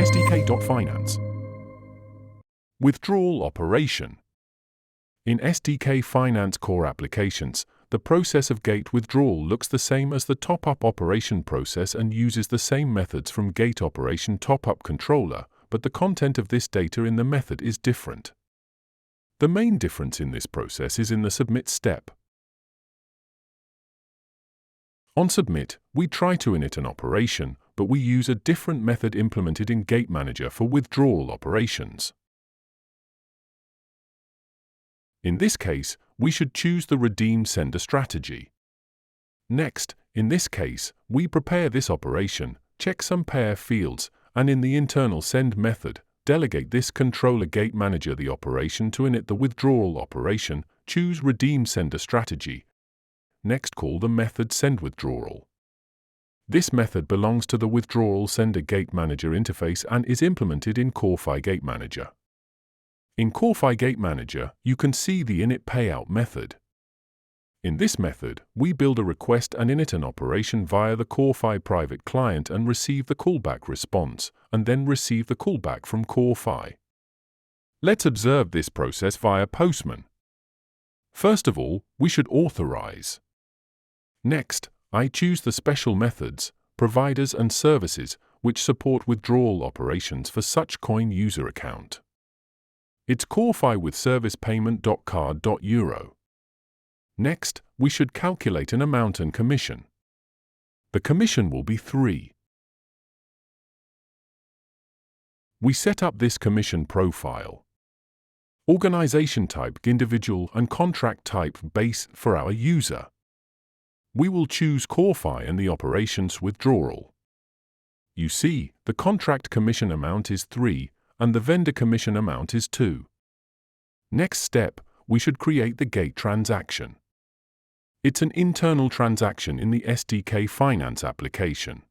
SDK.finance. Withdrawal operation. In SDK.finance core applications, the process of gate withdrawal looks the same as the top-up operation process and uses the same methods from gate operation top-up controller, but the content of this data in the method is different. The main difference in this process is in the submit step. On submit, we try to init an operation, but we use a different method implemented in Gate Manager for withdrawal operations. In this case, we should choose the redeem sender strategy. Next, in this case, we prepare this operation, check some pair fields, and in the internal send method, delegate this controller Gate Manager the operation to init the withdrawal operation, choose redeem sender strategy. Next, call the method sendWithdrawal. This method belongs to the Withdrawal Sender Gate Manager interface and is implemented in CorefyGateManager. In CorefyGateManager, you can see the initPayout method. In this method, we build a request and init an operation via the Corefy private client and receive the callback response, and then receive the callback from Corefy. Let's observe this process via Postman. First of all, we should authorize. Next, I choose the special methods, providers and services which support withdrawal operations for such coin user account. It's Corefy with service payment.card.euro. Next, we should calculate an amount and commission. The commission will be 3. We set up this commission profile. Organization type individual and contract type base for our user. We will choose Corefy and the operations withdrawal. You see, the contract commission amount is 3 and the vendor commission amount is 2. Next step, we should create the gate transaction. It's an internal transaction in the SDK.finance application.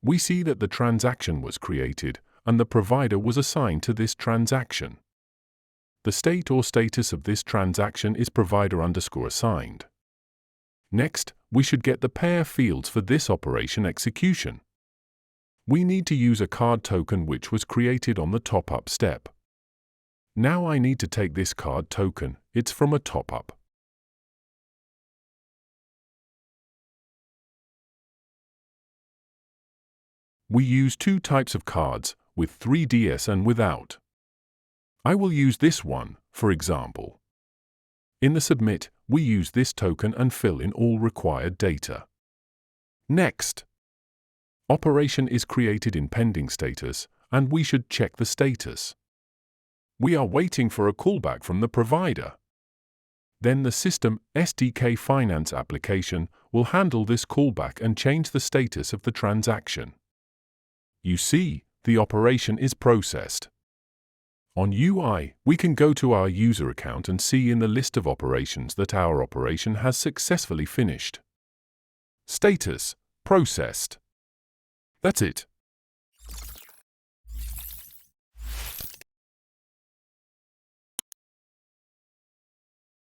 We see that the transaction was created and the provider was assigned to this transaction. The state or status of this transaction is provider_assigned. Next, we should get the pair fields for this operation execution. We need to use a card token which was created on the top-up step. Now I need to take this card token, it's from a top-up. We use 2 types of cards, with 3DS and without. I will use this one, for example. In the submit, we use this token and fill in all required data. Next, operation is created in pending status, and we should check the status. We are waiting for a callback from the provider. Then the system SDK.finance application will handle this callback and change the status of the transaction. You see, the operation is processed. On UI, we can go to our user account and see in the list of operations that our operation has successfully finished. Status: processed. That's it.